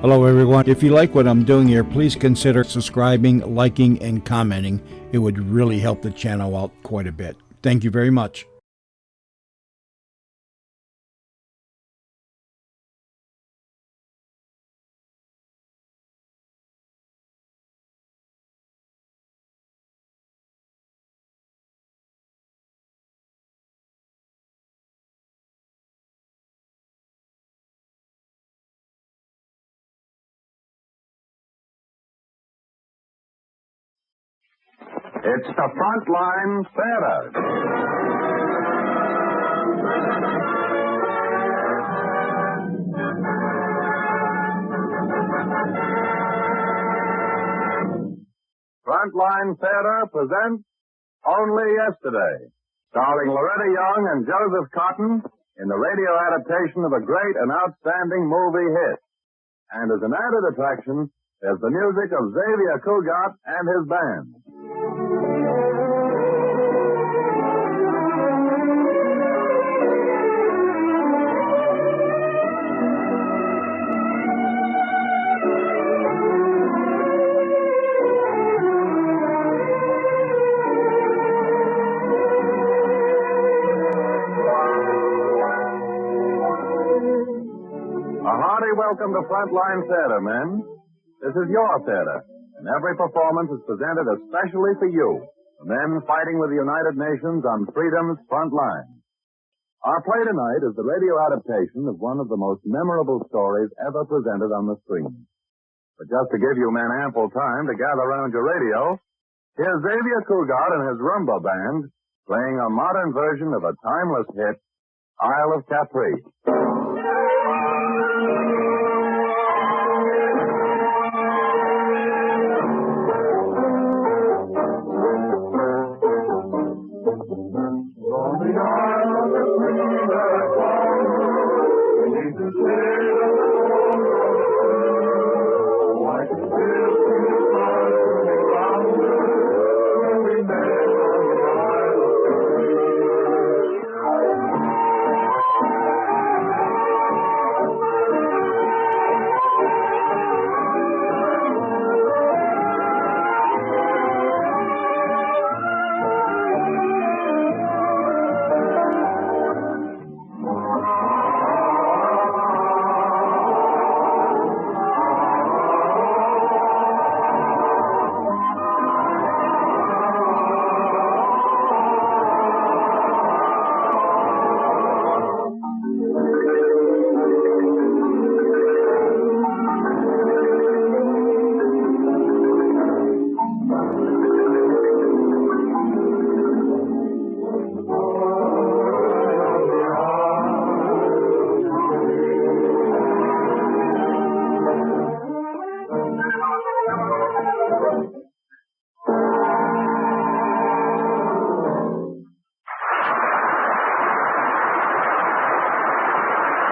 Hello, everyone. If you like what I'm doing here, please consider subscribing, liking, and commenting. It would really help the channel out quite a bit. Thank you very much. It's the Frontline Theater. Frontline Theater presents Only Yesterday, starring Loretta Young and Joseph Cotton in the radio adaptation of a great and outstanding movie hit. And as an added attraction, there's the music of Xavier Cugat and his band. Welcome to Frontline Theater, men. This is your theater, and every performance is presented especially for you, the men fighting with the United Nations on freedom's front line. Our play tonight is the radio adaptation of one of the most memorable stories ever presented on the screen. But just to give you men ample time to gather around your radio, here's Xavier Cugat and his rumba band playing a modern version of a timeless hit, Isle of Capri.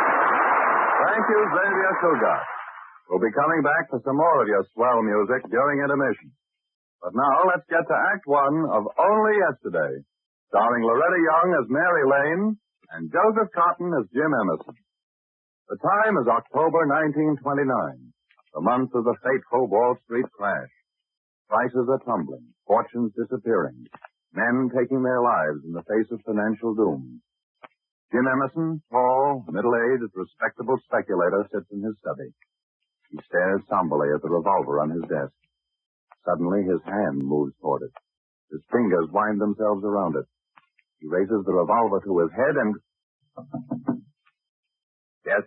Thank you, Xavier Cugat. We'll be coming back for some more of your swell music during intermission. But now, let's get to Act One of Only Yesterday, starring Loretta Young as Mary Lane and Joseph Cotton as Jim Emerson. The time is October 1929, the month of the fateful Wall Street crash. Prices are tumbling, fortunes disappearing, men taking their lives in the face of financial doom. Jim Emerson, tall, middle-aged, respectable speculator, sits in his study. He stares somberly at the revolver on his desk. Suddenly, his hand moves toward it. His fingers wind themselves around it. He raises the revolver to his head and... Yes?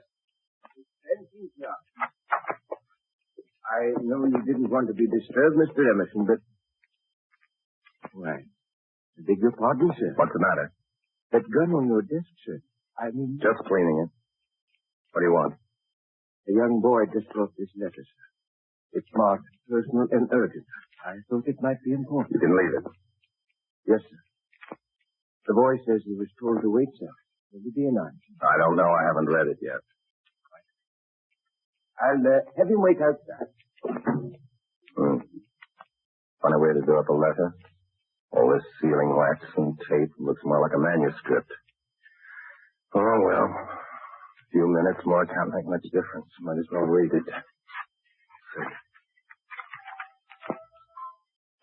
I know you didn't want to be disturbed, Mr. Emerson, but... Why, I beg your pardon, sir. What's the matter? That gun on your desk, sir. I mean... Just cleaning it. What do you want? A young boy just wrote this letter, sir. It's marked personal and urgent. I thought it might be important. You can leave it. Yes, sir. The boy says he was told to wait, sir. Will it be an answer? I don't know. I haven't read it yet. I'll have him wait outside. Funny way to do up a letter. All this sealing wax and tape looks more like a manuscript. Oh, well. A few minutes more can't make much difference. Might as well read it.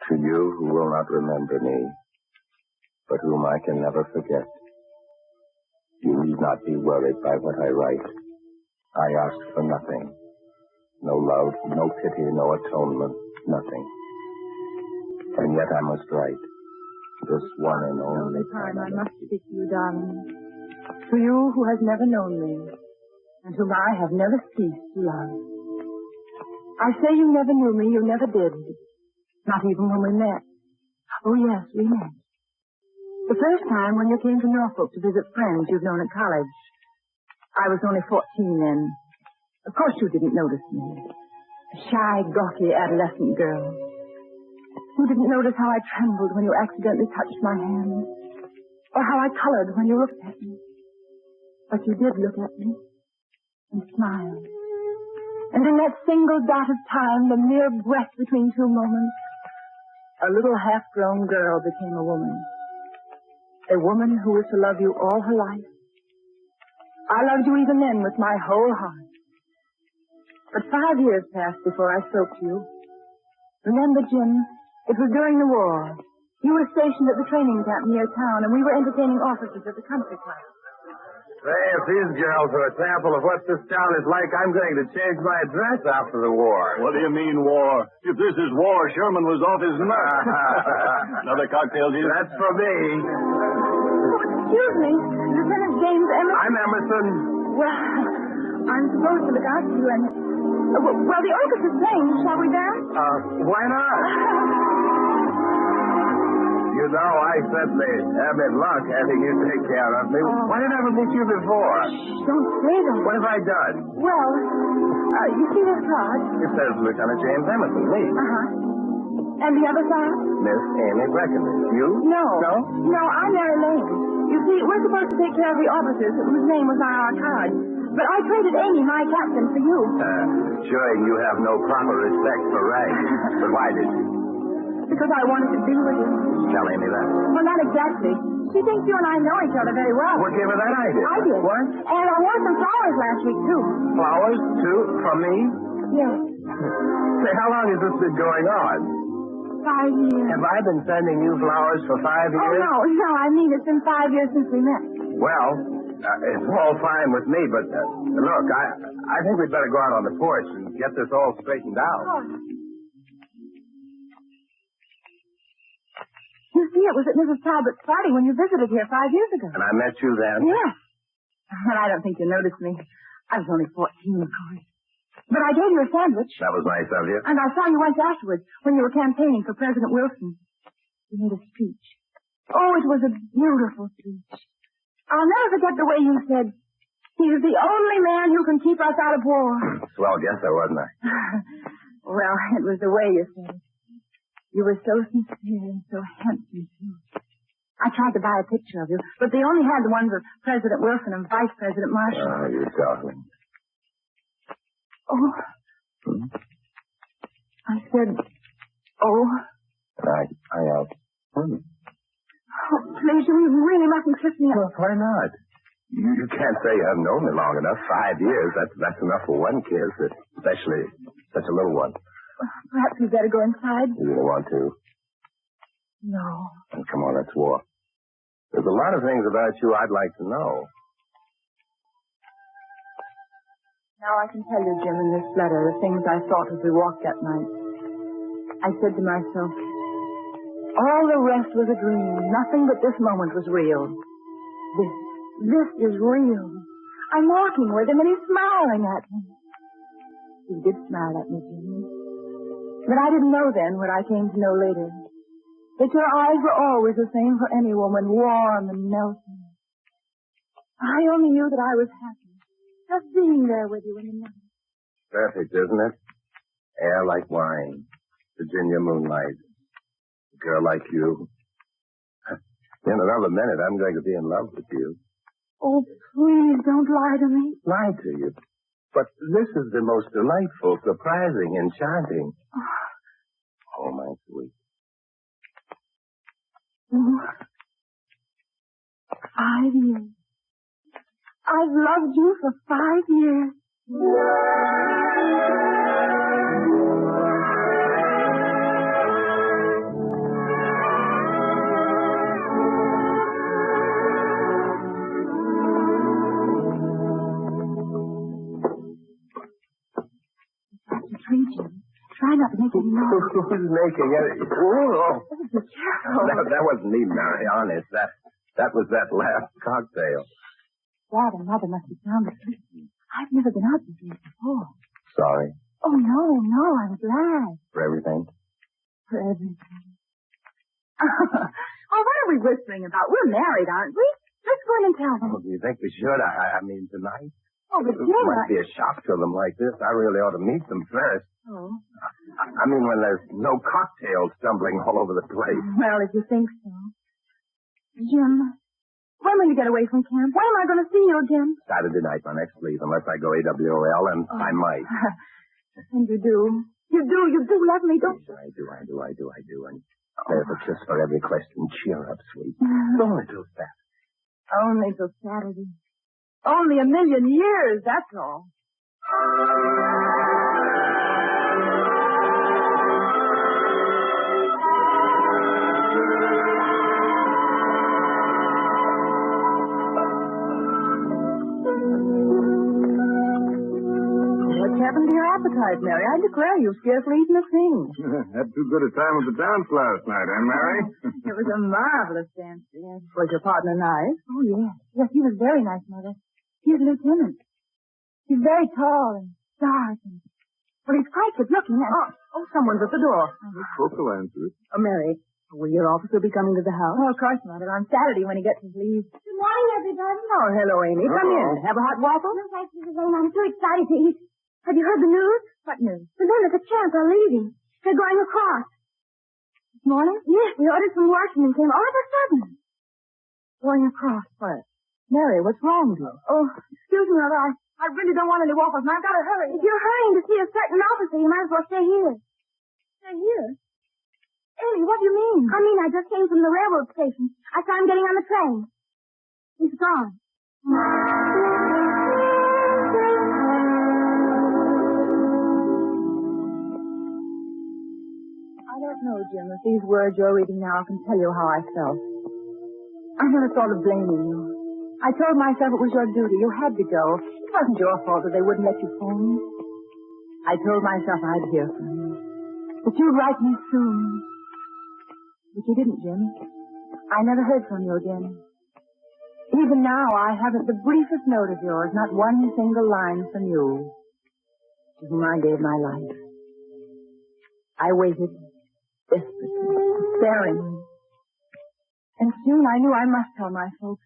To you who will not remember me, but whom I can never forget, you need not be worried by what I write. I ask for nothing. No love, no pity, no atonement, nothing. And yet I must write. This one and only time I must speak to you, darling. To you who has never known me, and whom I have never ceased to love. I say you never knew me, you never did. Not even when we met. Oh, yes, we met. The first time when you came to Norfolk to visit friends you've known at college. I was only 14 then. Of course you didn't notice me. A shy, gawky adolescent girl. You didn't notice how I trembled when you accidentally touched my hand. Or how I colored when you looked at me. But you did look at me. And smiled. And in that single dot of time, the mere breath between two moments, a little half-grown girl became a woman. A woman who was to love you all her life. I loved you even then with my whole heart. But 5 years passed before I spoke to you. Remember, Jim, it was during the war. You were stationed at the training camp near town, and we were entertaining officers at the country club. Say, if these girls are a sample of what this town is like, I'm going to change my address after the war. What do you mean, war? If this is war, Sherman was off his nut. Another cocktail, dear? That's for me. Oh, excuse me, Lieutenant James Emerson. I'm Emerson. Well, I'm supposed to look out for you, and... well, the orchestra's playing. Shall we dance? Why not? You know, I certainly am in luck having you take care of me. Why did I ever meet you before? Don't say that. What have I done? Well, you see this card? It says Lieutenant James Emerson, me. Uh-huh. And the other side? Miss Amy Breckenridge. You? No. No? No, I'm Mary Lane. You see, we're supposed to take care of the officers whose name was on our card. But I traded Amy, my captain, for you. Showing you have no proper respect for rank. But why did you? Because I wanted to be with you. Tell Amy that. Well, not exactly. She thinks you and I know each other very well. What gave her that idea? I did. What? And I wore some flowers last week, too. Flowers, too? From me? Yes. Say, how long has this been going on? 5 years. Have I been sending you flowers for 5 years? Oh, no, I mean it's been 5 years since we met. Well, it's all fine with me, but look, I think we'd better go out on the porch and get this all straightened out. Oh. You see, it was at Mrs. Talbot's party when you visited here 5 years ago. And I met you then? Yes. Well, I don't think you noticed me. I was only 14, of course. But I gave you a sandwich. That was nice of you. And I saw you once afterwards when you were campaigning for President Wilson. You made a speech. Oh, it was a beautiful speech. I'll never forget the way you said, "He is the only man who can keep us out of war." Swell guesser, wasn't I? Well, it was the way you said it. You were so sincere and so handsome, too. I tried to buy a picture of you, but they only had the ones of President Wilson and Vice President Marshall. Oh, you darling. Oh. I said, oh. Oh, please, you really mustn't kiss me. Well, why not? You can't say you haven't known me long enough. 5 years, that's enough for one kiss, especially such a little one. Perhaps we'd better go inside. You don't want to? No. And come on, let's walk. There's a lot of things about you I'd like to know. Now I can tell you, Jim, in this letter, the things I thought as we walked that night. I said to myself, all the rest was a dream. Nothing but this moment was real. This is real. I'm walking with him and he's smiling at me. He did smile at me, Jim. But I didn't know then what I came to know later. That your eyes were always the same for any woman, warm and melting. I only knew that I was happy, just being there with you in the night. Perfect, isn't it? Air like wine, Virginia moonlight, a girl like you. In another minute, I'm going to be in love with you. Oh, please don't lie to me. Lie to you? But this is the most delightful, surprising, enchanting. Oh, my sweet. Oh. 5 years. I've loved you for 5 years. Hurry, Jim. Try not to make any noise. Who's making it? Oh, Be careful. that wasn't me, Mary, honest. That was that last cocktail. Dad and Mother must be sound asleep. I've never been out this late before. Sorry Oh, no, I'm glad. for everything. For everything. Oh, what are we whispering about? We're married, aren't we? Let's go in and tell them. Oh, do you think we should? I mean, tonight? Oh, but It Jim, might be a shock to them like this. I really ought to meet them first. Oh. I mean, when there's no cocktails stumbling all over the place. Well, if you think so. Jim, when will you get away from camp? When am I going to see you again? Saturday night, my next leave, unless I go AWOL, and I might. And you do. You do love me, don't you? I do. And there's a kiss for every question. Cheer up, sweet. Only till Saturday. Only till Saturday. Only a million years, that's all. What's happened to your appetite, Mary? I declare you've scarcely eaten a thing. Had too good a time at the dance last night, eh, Mary? It was a marvelous dance, yes. Was your partner nice? Oh, yes. Yes, he was very nice, Mother. He's a lieutenant. He's very tall and dark and... Well, he's quite good looking. And... Oh, someone's at the door. Hope will answer it. Oh, Mary, will your officer be coming to the house? Oh, of course, Mother. On Saturday when he gets his leave. Good morning, everybody. Oh, hello, Amy. Come in. Have a hot waffle? No, thanks, Mrs. Lane. I'm too excited to eat. Have you heard the news? What news? The men at the camp are leaving. They're going across. This morning? Yes, the orders from Washington came all of a sudden. Going across. What? Mary, what's wrong with you? Oh, excuse me, Mother. I really don't want any waffles, and I've got to hurry. If you're hurrying to see a certain officer, you might as well stay here. Stay here? Amy, what do you mean? I mean, I just came from the railroad station. I saw him getting on the train. He's gone. I don't know, Jim, if these words you're reading now can tell you how I felt. I never thought of blaming you. I told myself it was your duty. You had to go. It wasn't your fault that they wouldn't let you phone. I told myself I'd hear from you. That you'd write me soon. But you didn't, Jim. I never heard from you again. Even now, I haven't the briefest note of yours, not one single line from you, to whom I gave my life. I waited desperately, despairingly. And soon I knew I must tell my folks.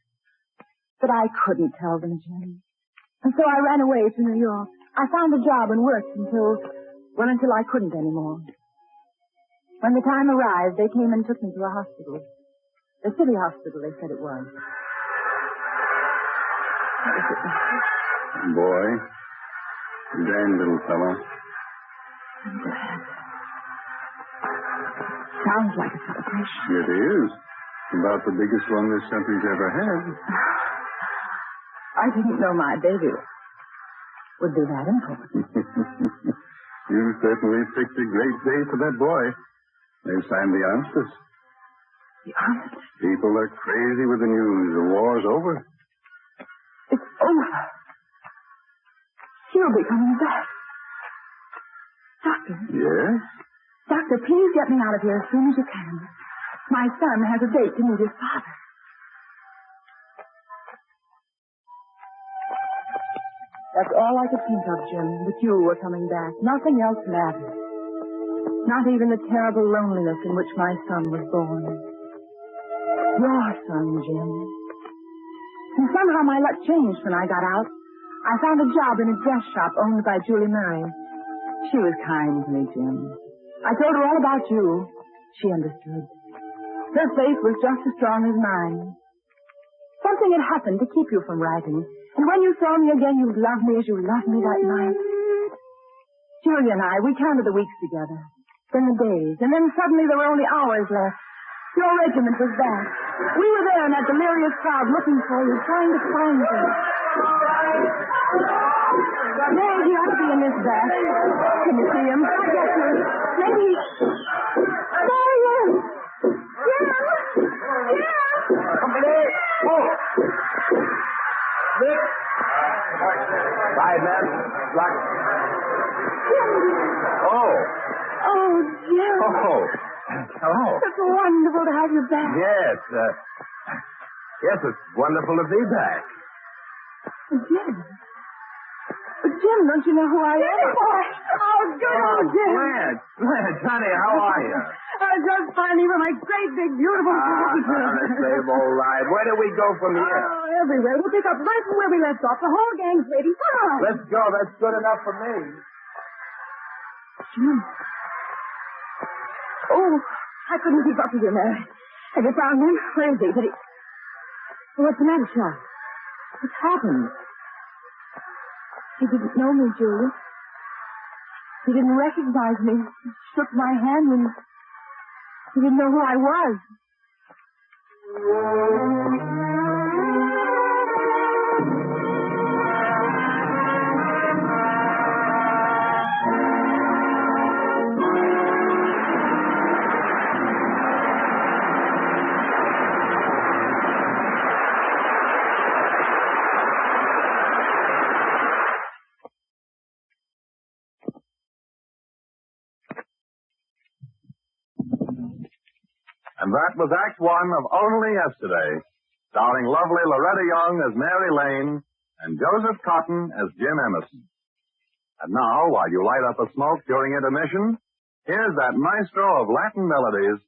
But I couldn't tell them, Jim. And so I ran away to New York. I found a job and worked until I couldn't anymore. When the time arrived, they came and took me to a hospital. The city hospital, they said it was. Boy. Damn little fellow. I'm glad. Sounds like a celebration. It is. About the biggest one this country's ever had. I didn't know my baby would be that important. You certainly picked a great day for that boy. They've signed the armistice. The armistice? People are crazy with the news. The war's over. It's over. He'll be coming back. Doctor. Yes? Doctor, please get me out of here as soon as you can. My son has a date to meet his father. That's all I could think of, Jim, that you were coming back. Nothing else mattered. Not even the terrible loneliness in which my son was born. Your son, Jim. And somehow my luck changed when I got out. I found a job in a dress shop owned by Julie Murray. She was kind to me, Jim. I told her all about you. She understood. Her faith was just as strong as mine. Something had happened to keep you from writing. And when you saw me again, you'd love me as you loved me that night. Julie and I, we counted the weeks together. Then the days. And then suddenly there were only hours left. Your regiment was back. We were there in that delirious crowd looking for you, trying to find you. Mary, he ought to be in this bath. Can you see him? I guess you. Maybe. There he is. Jim! Company! Oh! Nick! 5 men. Lock. Jim! Oh, hello. It's wonderful to have you back. Yes, it's wonderful to be back. Jim. Jim, don't you know who I am? Oh, good old Jim. Blanche, honey, how are you? Just fine, even my great, big, beautiful The same old ride. Where do we go from here? Oh, everywhere. We'll pick up right from where we left off. The whole gang's waiting. Come on. Let's go. That's good enough for me. Jim. Oh, I couldn't keep up with you, Mary. Have you found him? Where is he? What's the matter, Charles? What's happened? He didn't know me, Julia. He didn't recognize me. He shook my hand and he didn't know who I was. And that was Act One of Only Yesterday, starring lovely Loretta Young as Mary Lane and Joseph Cotton as Jim Emerson. And now, while you light up a smoke during intermission, here's that maestro of Latin melodies,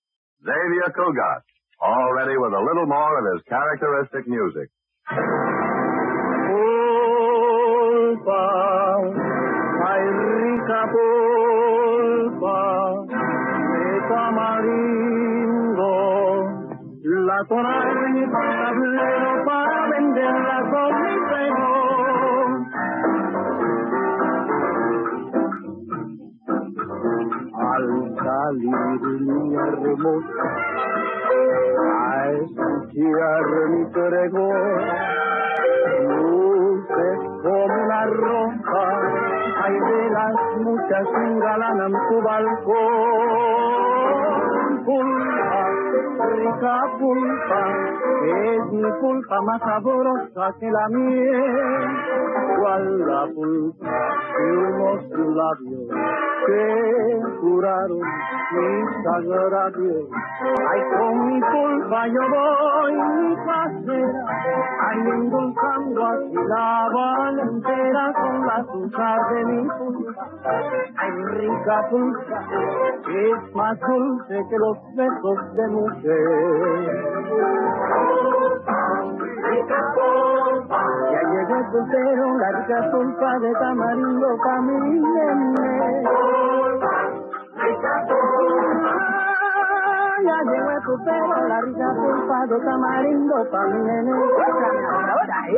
Xavier Cugat, all ready with a little more of his characteristic music. Pulpa, ay rica pulpa, de tamarindo, la tonal en mi tablero para venderla con mi pelo. Al salir mi hermosa, a escuchar mi pregón, luces como una rosa, hay de las muchas que engalanan tu balcón. Pulpa, rica pulpa, es mi pulpa más sabrosa que la miel. Cual la pulpa de unos labios que curaron mi sagrario. Ay, con mi pulpa yo voy mi pasera, ay, endulzando así la Habana entera con la azúcar de mi pulpa. Ay, rica pulpa, que es más dulce que los besos de mujer. Rica pulpa, ya llegué pulpero, la rica pulpa de tamarindo pa' mi nene. Rica pulpa, ya llegó el pulpero, la rica pulpa de tamarindo pa' mi nene.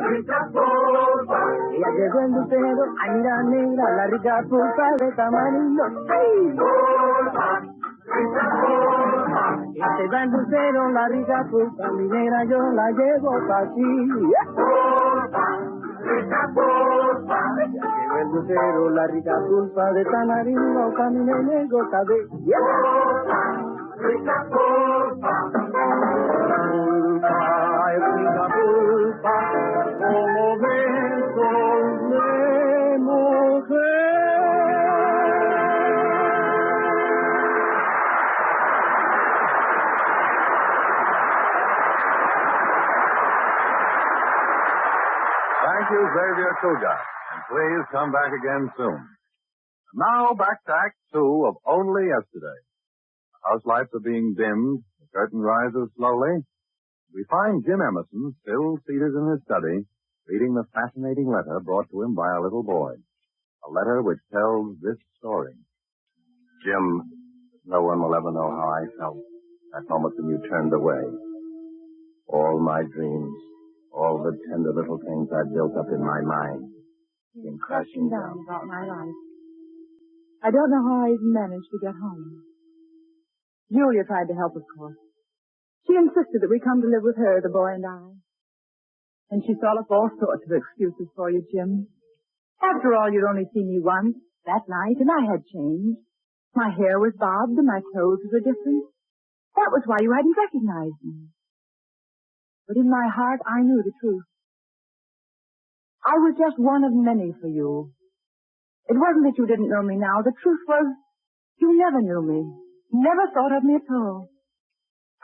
Rica pulpa, ya llegó el dulcero, ay mira, mira, la rica pulpa de tamarindo. ¡Ay! Pulpa, rica pulpa, ya se va el dulcero, la rica pulpa, mi negra yo la llevo pa' ti. Pulpa, rica pulpa, ya llegó el dulcero, la rica pulpa de tamarindo pa' mi nene gota de. Pulpa, rica pulpa, rica pulpa, como besos de mujer. Thank you, Xavier Cugat, and please come back again soon. And now, back to Act Two of Only Yesterday. House lights are being dimmed, the curtain rises slowly. We find Jim Emerson still seated in his study, reading the fascinating letter brought to him by a little boy. A letter which tells this story. Jim, no one will ever know how I felt that moment when you turned away. All my dreams, all the tender little things I built up in my mind came crashing down. About my life. I don't know how I even managed to get home. Julia tried to help, of course. She insisted that we come to live with her, the boy and I. And she thought up all sorts of excuses for you, Jim. After all, you'd only seen me once, that night, and I had changed. My hair was bobbed and my clothes were different. That was why you hadn't recognized me. But in my heart, I knew the truth. I was just one of many for you. It wasn't that you didn't know me now. The truth was, you never knew me. Never thought of me at all.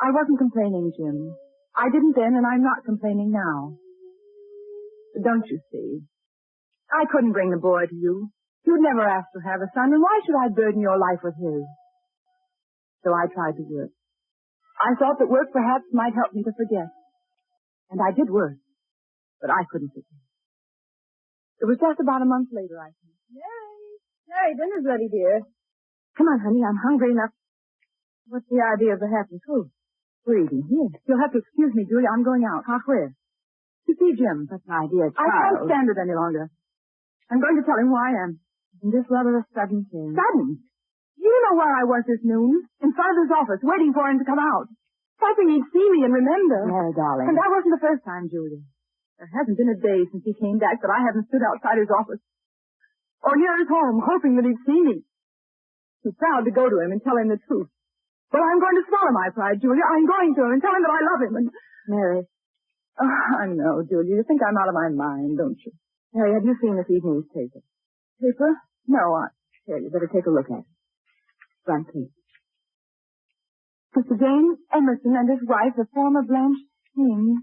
I wasn't complaining, Jim. I didn't then, and I'm not complaining now. But don't you see? I couldn't bring the boy to you. You'd never asked to have a son, and why should I burden your life with his? So I tried to work. I thought that work perhaps might help me to forget. And I did work, but I couldn't forget. It was just about a month later, I think. Mary, dinner's ready, dear. Come on, honey, I'm hungry enough. What's the idea of the half and fruit? We're eating here. You'll have to excuse me, Julia. I'm going out. Out where? To see Jim. That's an idea, I can't child. stand it any longer. I'm going to tell him who I am. Isn't this rather a sudden thing? Sudden? You know where I was this noon? In front of his office, waiting for him to come out. Hoping he'd see me and remember. Mary, darling. And that wasn't the first time, Julia. There hasn't been a day since he came back that I haven't stood outside his office. Or near his home, hoping that he'd see me. Too proud to go to him and tell him the truth. But I'm going to swallow my pride, Julia. I'm going to him and tell him that I love him and... Mary. Oh, I know, Julia. You think I'm out of my mind, don't you? Mary, have you seen this evening's paper? Paper? No, Here, you better take a look at it. Front page. Mr. James Emerson and his wife, the former Blanche King,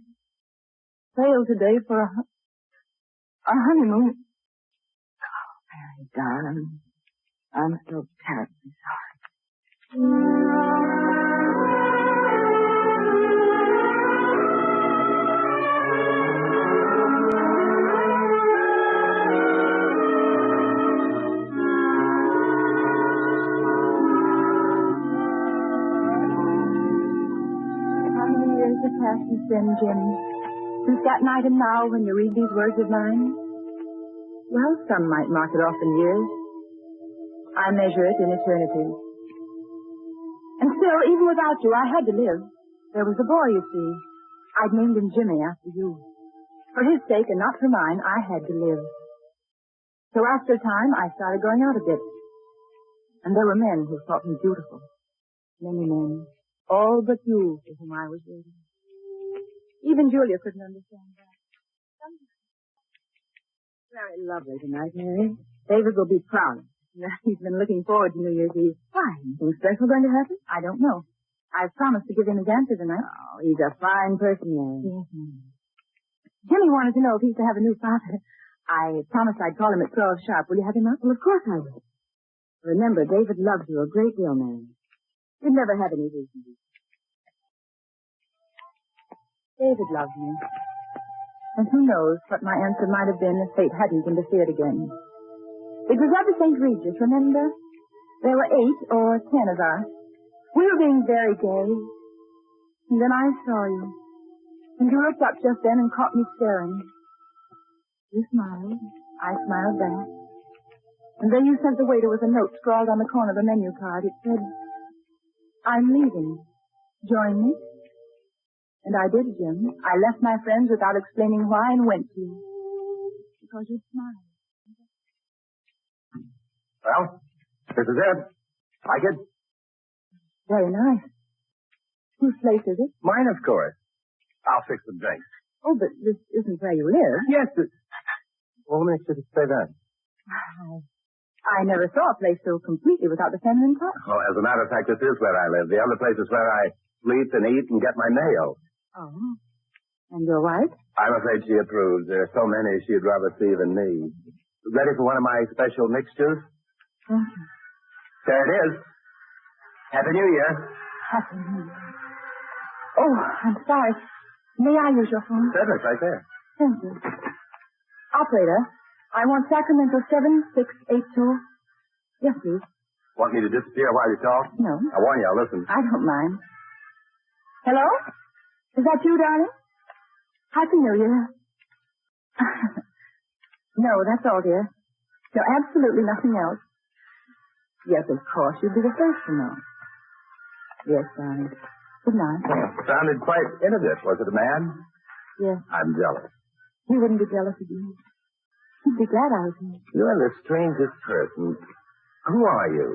sailed today for a honeymoon. Oh, Mary, darling. I'm so terribly sorry. Since then, Jim, since that night and now when you read these words of mine? Well, some might mark it off in years. I measure it in eternity. And still, even without you, I had to live. There was a boy, you see. I'd named him Jimmy after you. For his sake and not for mine, I had to live. So after a time, I started going out a bit. And there were men who thought me beautiful. Many men. All but you for whom I was waiting. Even Julia couldn't understand that. Very lovely tonight, Mary. David will be proud. He's been looking forward to New Year's Eve. Why? Anything special going to happen? I don't know. I've promised to give him his answer tonight. Oh, he's a fine person, Mary. Yes, ma'am. Jimmy wanted to know if he's to have a new father. I promised I'd call him at 12 sharp. Will you have him up? Well, of course I will. Remember, David loves you a great deal, Mary. You'd never have any reason to. David loves me. And who knows what my answer might have been if fate hadn't interfered again. It was at the St. Regis, remember? There were 8 or 10 of us. We were being very gay. And then I saw you. And you looked up just then and caught me staring. You smiled. I smiled back. And then you sent the waiter with a note scrawled on the corner of the menu card. It said, I'm leaving. Join me. And I did, Jim. I left my friends without explaining why and went to you. Because you smiled. Well, this is it. Like it? Very nice. Whose place is it? Mine, of course. I'll fix some drinks. Oh, but this isn't where you live. Yes, what makes you say that? I never saw a place so completely without the feminine touch. Well, as a matter of fact, this is where I live. The other place is where I sleep and eat and get my mail. Oh. And your wife? I'm afraid she approves. There are so many she'd rather see than me. Ready for one of my special mixtures? Mm-hmm. There it is. Happy New Year. Happy New Year. Oh, I'm sorry. May I use your phone? Certainly, right there. Thank you. Operator, I want Sacramento 7682. Yes, please. Want me to disappear while you talk? No. I warn you, I'll listen. I don't mind. Hello? Is that you, darling? Happy New Year. No, that's all, dear. No, absolutely nothing else. Yes, of course. You'd be the first to know. Yes, darling. Good night. Sounded quite innocent. Was it a man? Yes. I'm jealous. He wouldn't be jealous of you. He'd be glad I was here. You're the strangest person. Who are you?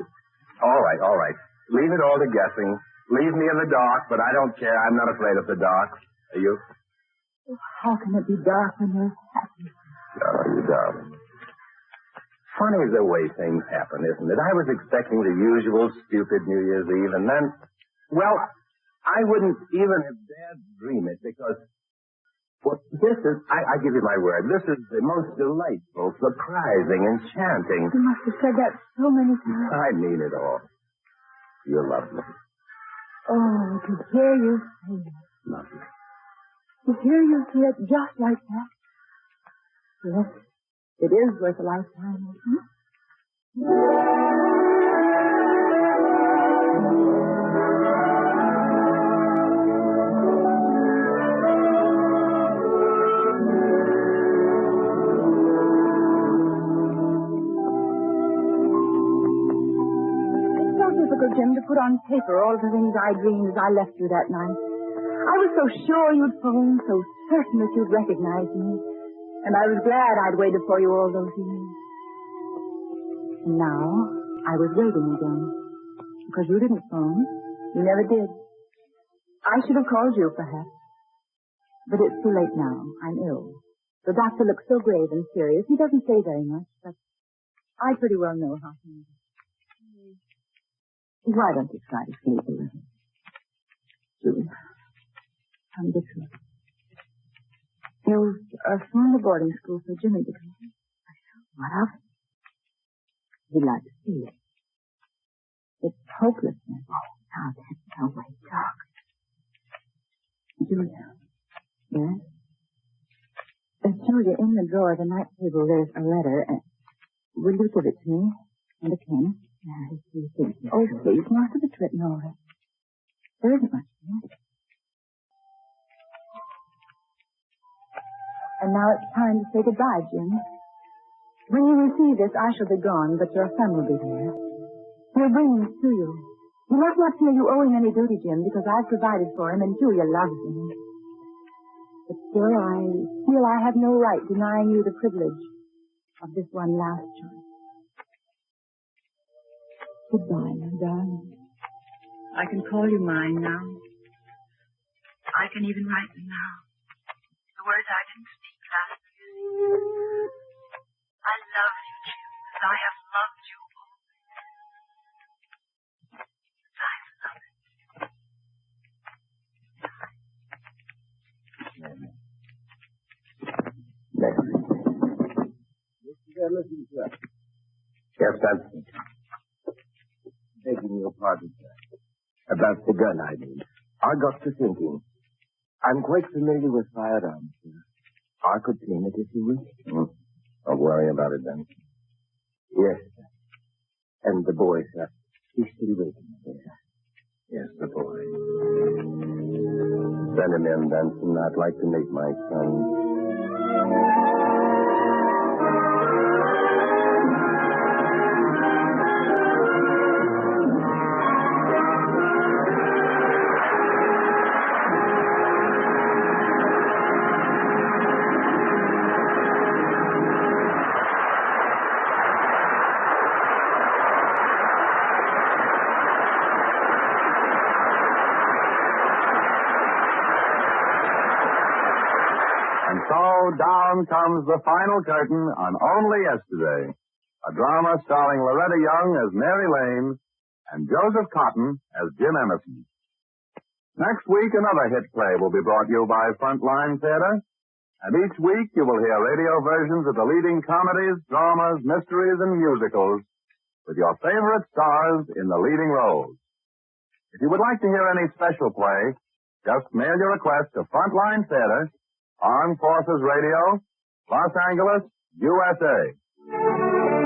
All right. Leave it all to guessing. Leave me in the dark, but I don't care. I'm not afraid of the dark. Are you? Oh, how can it be dark when you're happy? Oh, you darling. Funny the way things happen, isn't it? I was expecting the usual stupid New Year's Eve, and then, well, I wouldn't even have dared dream it because, well, this is, I give you my word, this is the most delightful, surprising, enchanting. You must have said that so many times. I mean it all. You love me. Oh, to hear you say it. Love you. To hear you say it just like that. Yes, it is worth a lifetime, isn't it? It's so difficult, Jim, to put on paper all the things I dreamed as I left you that night. I was so sure you'd phone, so certain that you'd recognize me. And I was glad I'd waited for you all those years. And now, I was waiting again. Because you didn't phone. You never did. I should have called you, perhaps. But it's too late now. I'm ill. The doctor looks so grave and serious. He doesn't say very much, but I pretty well know how he is. Why don't you try to sleep a little? Julia, tell me the truth. You found a boarding school for Jimmy to go to. What of it? He'd like to see it. It's hopeless then. Oh, now that's no way to talk. Julia. Yes? Julia, in the drawer of the night table, there's a letter. Will you give it to me? And a pen? Yes, you think. Oh, please. Most of it's written already. There isn't much in it. And now it's time to say goodbye, Jim. When you receive this, I shall be gone, but your son will be there. He'll bring these to you. You must not feel you owe him any duty, Jim, because I've provided for him, and Julia loves him. But still, I feel I have no right denying you the privilege of this one last choice. Goodbye, my darling. I can call you mine now. I can even write them now. The words I didn't speak last year. I love you, Jim, as I have loved you always. Next. Listen, sir. Yes, that's Begging your pardon, sir. About the gun, I mean. I got to thinking. I'm quite familiar with firearms, sir. I could clean it if you wish. Don't worry about it then. Yes, sir. And the boy, sir. He's still waiting there. Yes, the boy. Send him in, Benson. I'd like to meet my son. Down comes the final curtain on Only Yesterday, a drama starring Loretta Young as Mary Lane and Joseph Cotton as Jim Emerson. Next week, another hit play will be brought you by Frontline Theater, and each week you will hear radio versions of the leading comedies, dramas, mysteries, and musicals with your favorite stars in the leading roles. If you would like to hear any special play, just mail your request to Frontline Theater, Armed Forces Radio, Los Angeles, USA.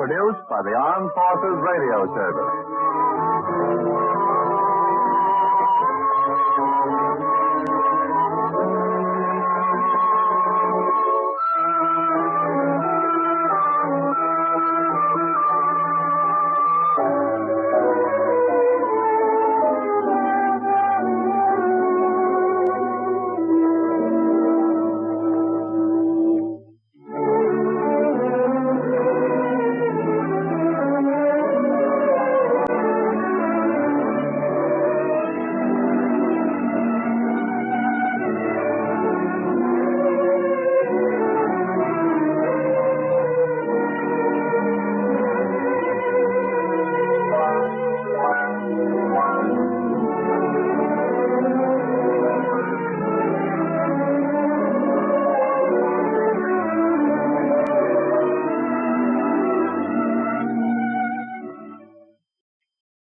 produced by the Armed Forces Radio Service.